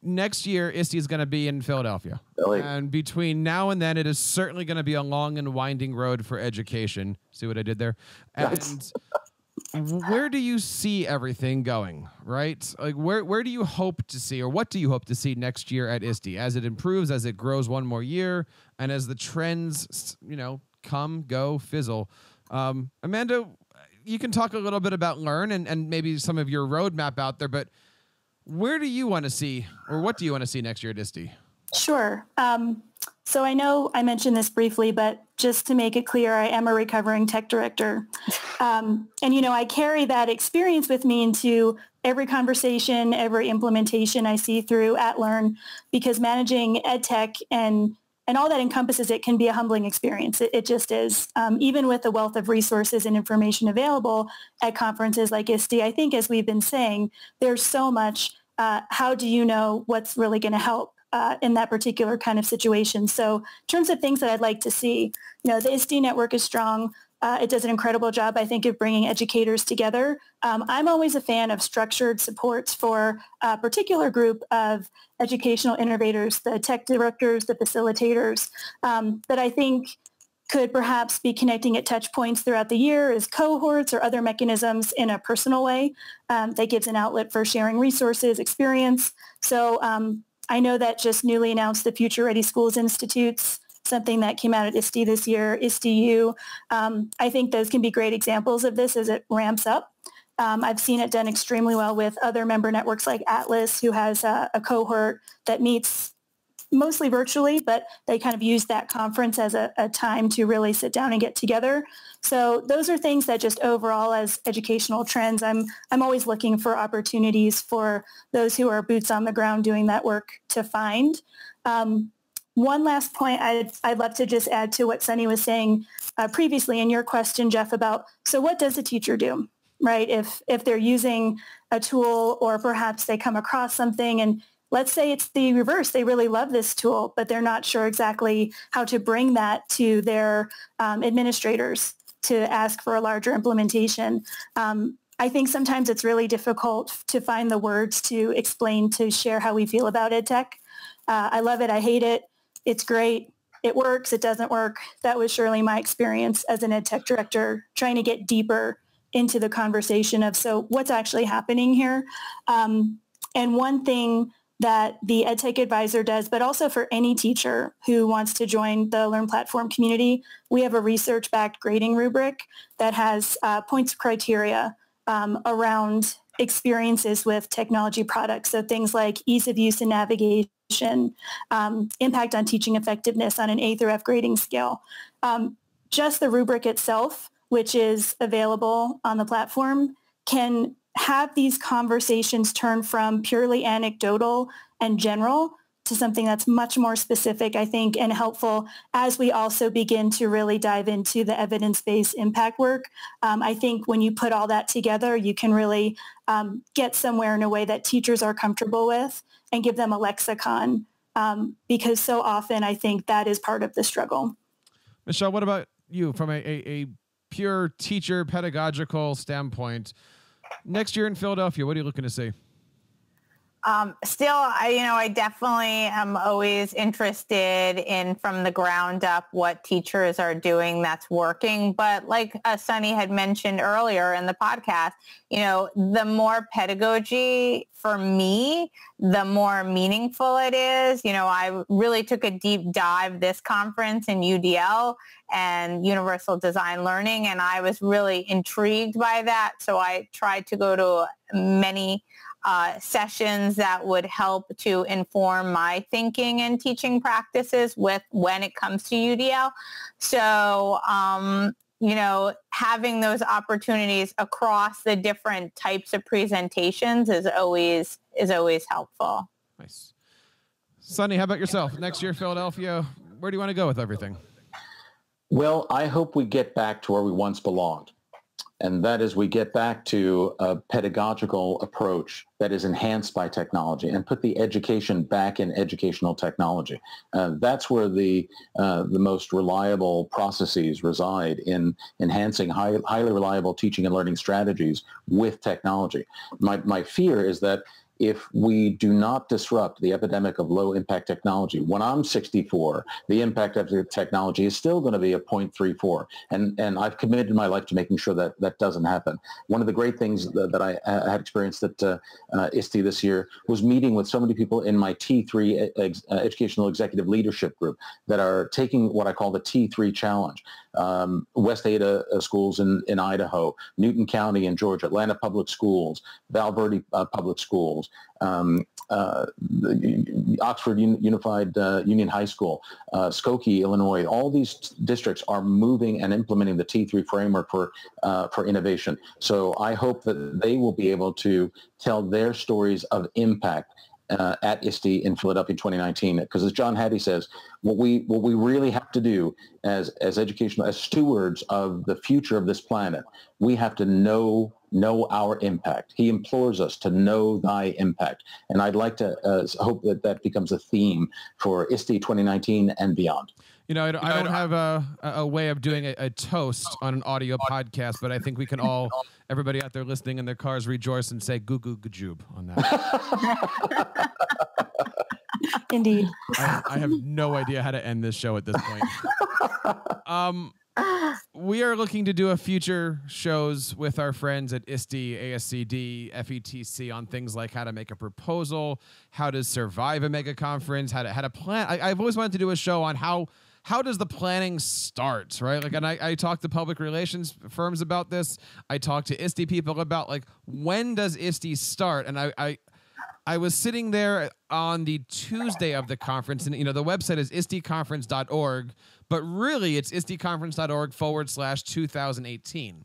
Next year, ISTE is going to be in Philadelphia. Really? And between now and then, it is certainly going to be a long and winding road for education. See what I did there? And where do you see everything going, right? Like where do you hope to see, or what do you hope to see next year at ISTE as it improves, as it grows one more year, and as the trends, come, go, fizzle? Amanda, you can talk a little bit about Learn and maybe some of your roadmap out there, but where do you want to see, or what do you want to see next year at ISTE? Sure. So I know I mentioned this briefly, but just to make it clear, I am a recovering tech director. And, I carry that experience with me into every conversation, every implementation I see through at Learn, because managing ed tech and all that encompasses it can be a humbling experience. It just is. Even with the wealth of resources and information available at conferences like ISTE, I think, as we've been saying, there's so much. How do you know what's really going to help in that particular kind of situation? So in terms of things that I'd like to see, the ISTE network is strong. It does an incredible job, I think, of bringing educators together. I'm always a fan of structured supports for a particular group of educational innovators, the tech directors, the facilitators, that I think could perhaps be connecting at touch points throughout the year as cohorts or other mechanisms in a personal way that gives an outlet for sharing resources, experience. So I know that just newly announced the Future Ready Schools Institutes, something that came out at ISTE this year, ISTE-U. I think those can be great examples of this as it ramps up. I've seen it done extremely well with other member networks like Atlas, who has a cohort that meets mostly virtually, but they kind of use that conference as a time to really sit down and get together. So those are things that just overall as educational trends, I'm always looking for opportunities for those who are boots on the ground doing that work to find. One last point I'd love to just add to what Sunny was saying previously in your question, Jeff, about, so what does a teacher do, right? If they're using a tool or perhaps they come across something, and let's say it's the reverse, they really love this tool, but they're not sure exactly how to bring that to their administrators to ask for a larger implementation. I think sometimes it's really difficult to find the words to explain, to share how we feel about ed tech. I love it. I hate it. It's great. It works. It doesn't work. That was surely my experience as an ed tech director, trying to get deeper into the conversation of, so what's actually happening here? And one thing that the EdTech Advisor does, but also for any teacher who wants to join the Learn Platform community, we have a research-backed grading rubric that has points of criteria around experiences with technology products. So things like ease of use and navigation, impact on teaching effectiveness on an A through F grading scale. Just the rubric itself which is available on the platform, can have these conversations turn from purely anecdotal and general to something that's much more specific, I think, and helpful as we also begin to really dive into the evidence-based impact work. I think when you put all that together, you can really get somewhere in a way that teachers are comfortable with and give them a lexicon, because so often I think that is part of the struggle. Michelle, what about you from a pure teacher pedagogical standpoint? Next year in Philadelphia, what are you looking to see? Still, I definitely am always interested in from the ground up what teachers are doing that's working. But like Sunny had mentioned earlier in the podcast, the more pedagogy for me, the more meaningful it is. I really took a deep dive this conference in UDL and Universal Design Learning, and I was really intrigued by that. So I tried to go to many sessions that would help to inform my thinking and teaching practices when it comes to UDL. So, having those opportunities across the different types of presentations is always helpful. Nice. Sunny, how about yourself? Next year, Philadelphia, where do you want to go with everything? Well, I hope we get back to where we once belonged. And that is, we get back to a pedagogical approach that is enhanced by technology and put the education back in educational technology. That's where the most reliable processes reside, in enhancing highly reliable teaching and learning strategies with technology. My fear is that if we do not disrupt the epidemic of low-impact technology, when I'm 64, the impact of the technology is still going to be a 0.34. And I've committed my life to making sure that that doesn't happen. One of the great things that I had experienced at ISTE this year was meeting with so many people in my T3 Educational Executive Leadership Group that are taking what I call the T3 Challenge. West Ada schools in Idaho, Newton County in Georgia, Atlanta Public Schools, Val Verde Public Schools, Oxford Unified Union High School, Skokie, Illinois. All these districts are moving and implementing the T3 framework for innovation. So I hope that they will be able to tell their stories of impact at ISTE in Philadelphia in 2019. Because as John Hattie says, what we really have to do as stewards of the future of this planet, we have to know our impact. He implores us to know thy impact. And I'd like to hope that becomes a theme for ISTE 2019 and beyond. I don't have a way of doing a toast on an audio podcast, but I think we can all, everybody out there listening in their cars, rejoice and say goo goo gajoob on that. Indeed. I have no idea how to end this show at this point. We are looking to do a future shows with our friends at ISTE, ASCD, FETC on things like how to make a proposal, how to survive a mega conference, how to plan. I've always wanted to do a show on how does the planning start, right? And I talk to public relations firms about this. I talk to ISTE people about when does ISTE start? And I was sitting there on the Tuesday of the conference, and the website is isteconference.org, but really it's isteconference.org/2018.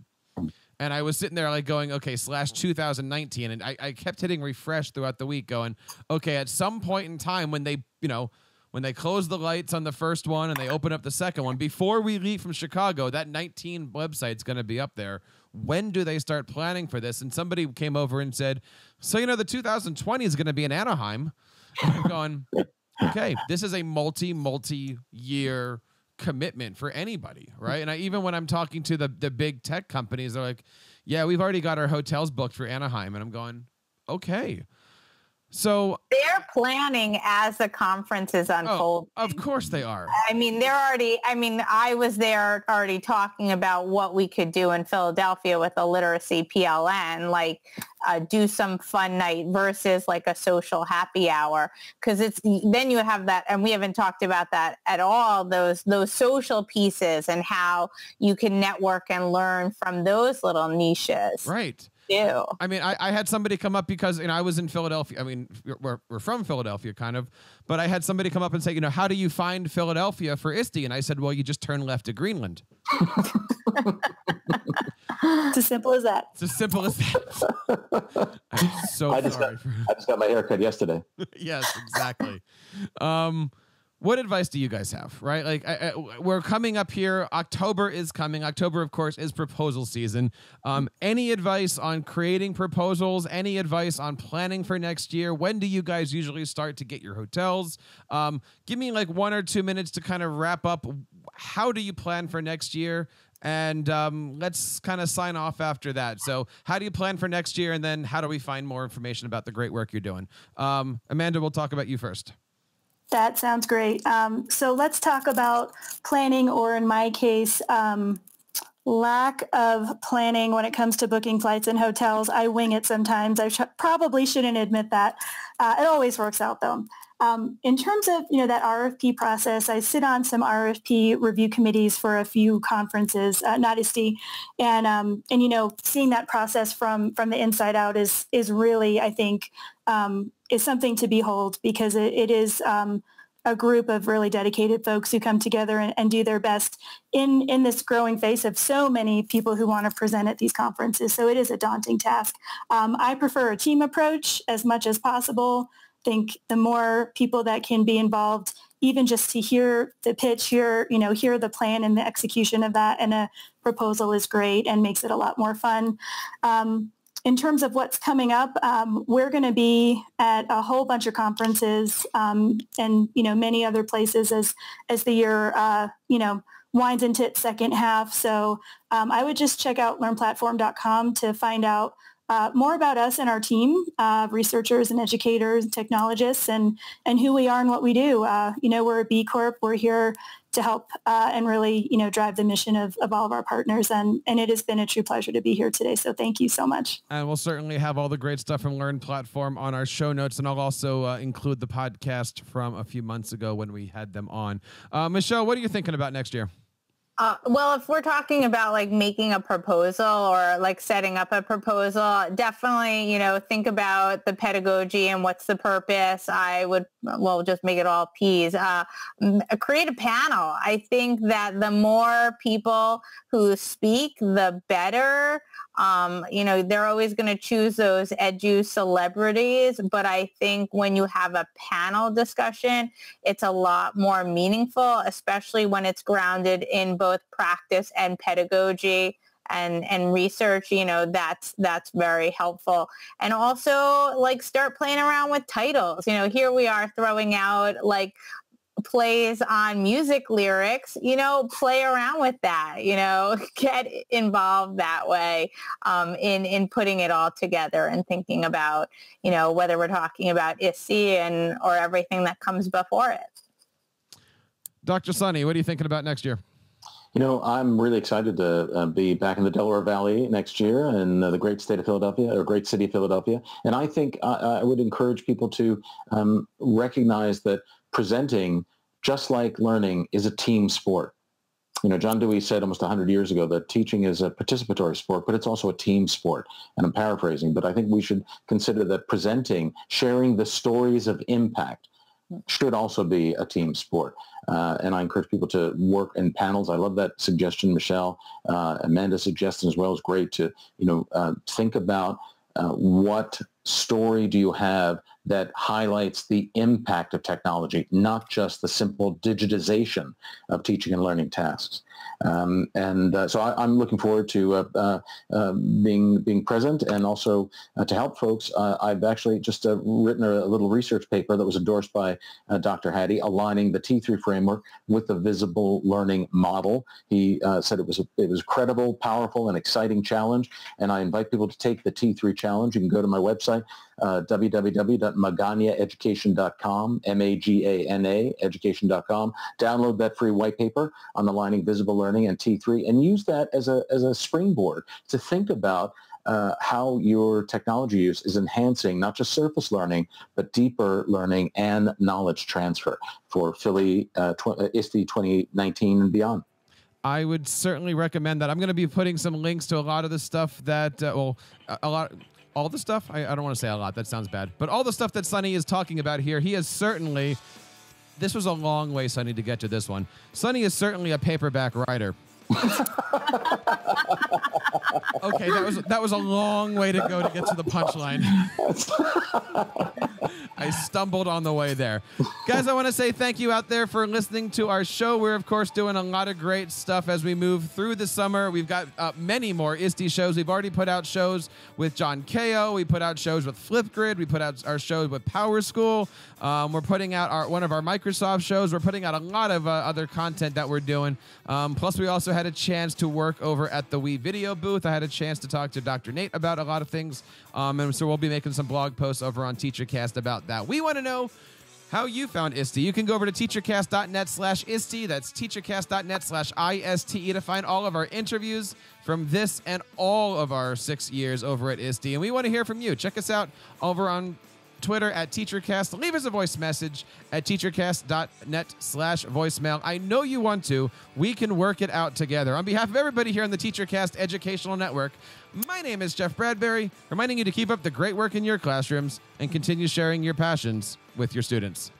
And I was sitting there going, okay, /2019. And I kept hitting refresh throughout the week going, okay, at some point in time when they close the lights on the first one and they open up the second one, before we leave from Chicago, that 19 website's going to be up there. When do they start planning for this? And somebody came over and said, so, the 2020 is going to be in Anaheim. And I'm going, okay, this is a multi-year commitment for anybody, right? And even when I'm talking to the big tech companies, they're like, yeah, we've already got our hotels booked for Anaheim. And I'm going, okay. So they're planning as the conference is unfolding. Oh, of course they are. I was there already talking about what we could do in Philadelphia with a literacy PLN, do some fun night versus a social happy hour. Because then you have that, and we haven't talked about that at all, those social pieces and how you can network and learn from those little niches. Right. do. I mean, I had somebody come up because, I was in Philadelphia. I mean, we're from Philadelphia kind of, but I had somebody come up and say, how do you find Philadelphia for ISTE? And I said, well, you just turn left to Greenland. It's as simple as that. It's as simple as that. I'm so I sorry. just got my hair cut yesterday. Yes, exactly. What advice do you guys have, right? Like, we're coming up here. October is coming. October, of course, is proposal season. Any advice on creating proposals? Any advice on planning for next year? When do you guys usually start to get your hotels? Give me like 1 or 2 minutes to kind of wrap up. How do you plan for next year? And let's kind of sign off after that. So how do you plan for next year? And then how do we find more information about the great work you're doing? Amanda, we'll talk about you first. That sounds great. So let's talk about planning, or in my case, lack of planning when it comes to booking flights and hotels. I wing it sometimes. I probably shouldn't admit that. It always works out though. In terms of, that RFP process, I sit on some RFP review committees for a few conferences, not ISTE, and seeing that process from the inside out is really, I think, is something to behold, because it is a group of really dedicated folks who come together and do their best in this growing face of so many people who want to present at these conferences. So it is a daunting task. I prefer a team approach as much as possible. I think the more people that can be involved, even just to hear the pitch, hear the plan and the execution of that and a proposal is great and makes it a lot more fun. In terms of what's coming up, we're going to be at a whole bunch of conferences and many other places as the year winds into its second half. So I would just check out learnplatform.com to find out more about us and our team, researchers and educators and technologists, and who we are and what we do. We're a B Corp. We're here to help and really, drive the mission of all of our partners. And it has been a true pleasure to be here today. So thank you so much. And we'll certainly have all the great stuff from Learn Platform on our show notes. And I'll also include the podcast from a few months ago when we had them on. Michelle, what are you thinking about next year? Well, if we're talking about like making a proposal or like setting up a proposal, definitely, think about the pedagogy and what's the purpose. I would, just make it all P's. Create a panel. I think that the more people who speak, the better. They're always going to choose those edu celebrities, but I think when you have a panel discussion, it's a lot more meaningful, especially when it's grounded in both practice and pedagogy and research. That's very helpful. And also start playing around with titles. Here we are throwing out plays on music lyrics, play around with that, get involved that way in putting it all together and thinking about, whether we're talking about ISTE or everything that comes before it. Dr. Sunny, what are you thinking about next year? I'm really excited to be back in the Delaware Valley next year in the great state of Philadelphia, or great city of Philadelphia. And I think I would encourage people to recognize that presenting, just like learning, is a team sport. John Dewey said almost 100 years ago that teaching is a participatory sport, but it's also a team sport. And I'm paraphrasing, but I think we should consider that presenting, sharing the stories of impact, should also be a team sport. And I encourage people to work in panels. I love that suggestion, Michelle. Amanda's suggestion as well is great to, think about what story do you have that highlights the impact of technology, not just the simple digitization of teaching and learning tasks. So I'm looking forward to being present, and also to help folks. I've actually just written a little research paper that was endorsed by Dr. Hattie, aligning the T3 framework with the visible learning model. He said it was credible, powerful, and exciting challenge, and I invite people to take the T3 challenge. You can go to my website, www.maganiaeducation.com, MAGANA education.com. Download that free white paper on aligning visible learning and T3, and use that as a springboard to think about how your technology use is enhancing not just surface learning, but deeper learning and knowledge transfer for Philly ISTE 2019 and beyond. I would certainly recommend that. I'm going to be putting some links to a lot of the stuff that, all the stuff. I don't want to say a lot. That sounds bad. But all the stuff that Sonny is talking about here, he is certainly. This was a long way, Sonny, to get to this one. Sonny is certainly a paperback writer. Okay, that was a long way to go to get to the punchline. I stumbled on the way there. Guys, I want to say thank you out there for listening to our show. We're, of course, doing a lot of great stuff as we move through the summer. We've got many more ISTE shows. We've already put out shows with John Ko. We put out shows with Flipgrid. We put out our shows with Power School. We're putting out one of our Microsoft shows. We're putting out a lot of other content that we're doing. Plus, we also had a chance to work over at the Wii Video booth. I had a chance to talk to Dr. Nate about a lot of things. And so we'll be making some blog posts over on TeacherCast about that. We want to know how you found ISTE. You can go over to teachercast.net/ISTE. That's teachercast.net/ISTE to find all of our interviews from this and all of our 6 years over at ISTE. And we want to hear from you. Check us out over on Twitter at TeacherCast. Leave us a voice message at teachercast.net/voicemail. I know you want to. We can work it out together. On behalf of everybody here on the TeacherCast Educational Network, my name is Jeff Bradbury, reminding you to keep up the great work in your classrooms and continue sharing your passions with your students.